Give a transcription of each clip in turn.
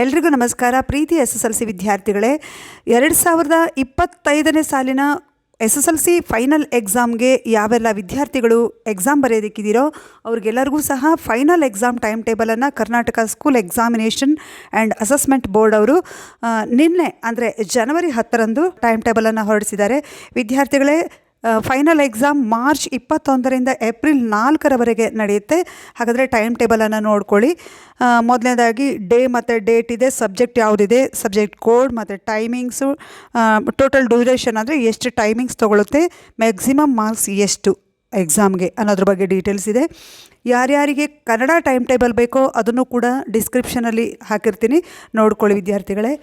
ಎಲ್ರಿಗೂ ನಮಸ್ಕಾರ. ಪ್ರೀತಿ SSLC ವಿದ್ಯಾರ್ಥಿಗಳೇ, 2025ನೇ ಸಾಲಿನ SSLC ಫೈನಲ್ ಎಕ್ಸಾಮ್ಗೆ ಯಾವೆಲ್ಲ ವಿದ್ಯಾರ್ಥಿಗಳು ಎಕ್ಸಾಮ್ ಬರೆಯೋದಕ್ಕಿದ್ದೀರೋ ಅವ್ರಿಗೆಲ್ಲರಿಗೂ ಸಹ ಫೈನಲ್ ಎಕ್ಸಾಮ್ ಟೈಮ್ ಟೇಬಲನ್ನು Karnataka school examination and assessment board ಅವರು ನಿನ್ನೆ ಅಂದರೆ ಜನವರಿ 10ರಂದು ಟೈಮ್ ಟೇಬಲನ್ನು ಹೊರಡಿಸಿದ್ದಾರೆ. ವಿದ್ಯಾರ್ಥಿಗಳೇ, ಫೈನಲ್ ಎಕ್ಸಾಮ್ ಮಾರ್ಚ್ 21ರಿಂದ ಏಪ್ರಿಲ್ 4ರವರೆಗೆ ನಡೆಯುತ್ತೆ. ಹಾಗಾದರೆ ಟೈಮ್ ಟೇಬಲನ್ನು ನೋಡ್ಕೊಳ್ಳಿ. ಮೊದಲನೇದಾಗಿ ಡೇ ಮತ್ತು ಡೇಟ್ ಇದೆ, ಸಬ್ಜೆಕ್ಟ್ ಯಾವುದಿದೆ, ಸಬ್ಜೆಕ್ಟ್ ಕೋಡ್ ಮತ್ತು ಟೈಮಿಂಗ್ಸು, ಟೋಟಲ್ ಡ್ಯೂರೇಷನ್ ಅಂದರೆ ಎಷ್ಟು ಟೈಮಿಂಗ್ಸ್ ತೊಗೊಳುತ್ತೆ, ಮ್ಯಾಕ್ಸಿಮಮ್ ಮಾರ್ಕ್ಸ್ ಎಷ್ಟು ಎಕ್ಸಾಮ್ಗೆ ಅನ್ನೋದ್ರ ಬಗ್ಗೆ ಡೀಟೇಲ್ಸ್ ಇದೆ. ಯಾರ್ಯಾರಿಗೆ ಕನ್ನಡ ಟೈಮ್ ಟೇಬಲ್ ಬೇಕೋ ಅದನ್ನು ಕೂಡ ಡಿಸ್ಕ್ರಿಪ್ಷನಲ್ಲಿ ಹಾಕಿರ್ತೀನಿ, ನೋಡ್ಕೊಳ್ಳಿ ವಿದ್ಯಾರ್ಥಿಗಳೇ.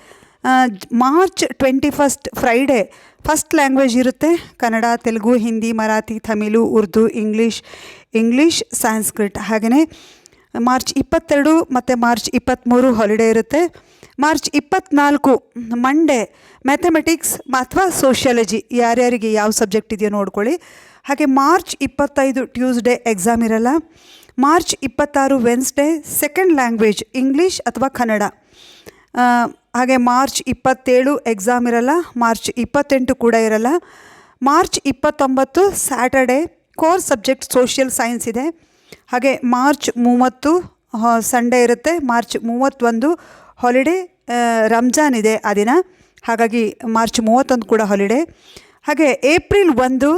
ಮಾರ್ಚ್ 21 ಫ್ರೈಡೇ ಫಸ್ಟ್ ಲ್ಯಾಂಗ್ವೇಜ್ ಇರುತ್ತೆ. ಕನ್ನಡ, ತೆಲುಗು, ಹಿಂದಿ, ಮರಾಠಿ, ತಮಿಳು, ಉರ್ದು, ಇಂಗ್ಲೀಷ್, ಸಂಸ್ಕೃತ. ಹಾಗೆಯೇ ಮಾರ್ಚ್ 22 ಮತ್ತು ಮಾರ್ಚ್ 23 ಹಾಲಿಡೇ ಇರುತ್ತೆ. ಮಾರ್ಚ್ 24 ಮಂಡೇ ಮ್ಯಾಥಮೆಟಿಕ್ಸ್ ಅಥವಾ ಸೋಷಿಯಾಲಜಿ, ಯಾರ್ಯಾರಿಗೆ ಯಾವ ಸಬ್ಜೆಕ್ಟ್ ಇದೆಯೋ ನೋಡ್ಕೊಳ್ಳಿ. ಹಾಗೆ ಮಾರ್ಚ್ 25 ಟ್ಯೂಸ್ಡೇ ಎಕ್ಸಾಮ್ ಇರಲ್ಲ. March 26 Wednesday second language English ಅಥವಾ ಕನ್ನಡ. ಹಾಗೆ ಮಾರ್ಚ್ 27 ಎಕ್ಸಾಮ್ ಇರಲ್ಲ. ಮಾರ್ಚ್ 28 ಕೂಡ ಇರಲ್ಲ. March 29 Saturday core subject social science ಇದೆ. ಹಾಗೆ ಮಾರ್ಚ್ 30 ಸಂಡೇ ಇರುತ್ತೆ. ಮಾರ್ಚ್ 31 ಹಾಲಿಡೇ, ರಂಜಾನ್ ಇದೆ ಆ ದಿನ, ಹಾಗಾಗಿ ಮಾರ್ಚ್ 31 ಕೂಡ ಹಾಲಿಡೇ. ಹಾಗೆ ಏಪ್ರಿಲ್ 1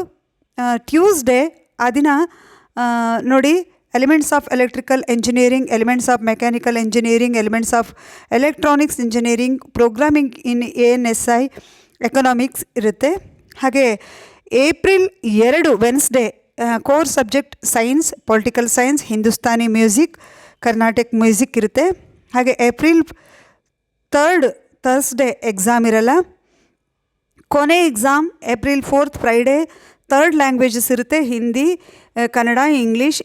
ಟ್ಯೂಸ್ಡೇ, ಆ ದಿನ ನೋಡಿ, elements of electrical engineering, elements of mechanical engineering, elements of electronics engineering, programming in ANSI, economics ಇರುತ್ತೆ. ಹಾಗೆ April 2 Wednesday core subject science, political science, Hindustani music, Karnataka music ಇರುತ್ತೆ. ಹಾಗೆ ಏಪ್ರಿಲ್ 3 ಥರ್ಸ್ಡೇ ಎಕ್ಸಾಮ್ ಇರಲ್ಲ. ಕೊನೆ exam April 4 Friday third languages ಇರುತ್ತೆ. Hindi, Kannada, English,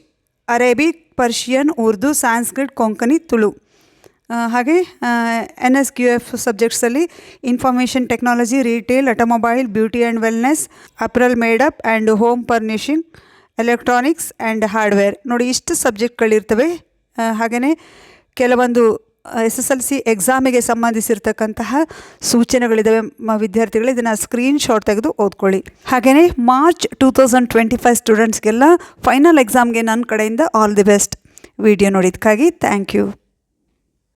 Arabic, Persian, Urdu, Sanskrit, Konkani, Tulu. ಹಾಗೆ NSQF ಸಬ್ಜೆಕ್ಟ್ಸಲ್ಲಿ information technology, retail, automobile, beauty and wellness, apparel made up and home furnishing, electronics and hardware. ನೋಡಿ, ಇಷ್ಟು ಸಬ್ಜೆಕ್ಟ್ಗಳಿರ್ತವೆ. ಹಾಗೆಯೇ ಕೆಲವೊಂದು SSLC ಎಕ್ಸಾಮಿಗೆ ಸಂಬಂಧಿಸಿರ್ತಕ್ಕಂತಹ ಸೂಚನೆಗಳಿದ್ದಾವೆ ವಿದ್ಯಾರ್ಥಿಗಳು. ಇದನ್ನು ಸ್ಕ್ರೀನ್ಶಾಟ್ ತೆಗೆದು ಓದ್ಕೊಳ್ಳಿ. ಹಾಗೆಯೇ ಮಾರ್ಚ್ 2025 ಸ್ಟೂಡೆಂಟ್ಸ್ಗೆಲ್ಲ ಫೈನಲ್ ಎಕ್ಸಾಮ್ಗೆ ನನ್ನ ಕಡೆಯಿಂದ ಆಲ್ ದಿ ಬೆಸ್ಟ್. ವಿಡಿಯೋ ನೋಡಿದ್ದಕ್ಕಾಗಿ ಥ್ಯಾಂಕ್ ಯು.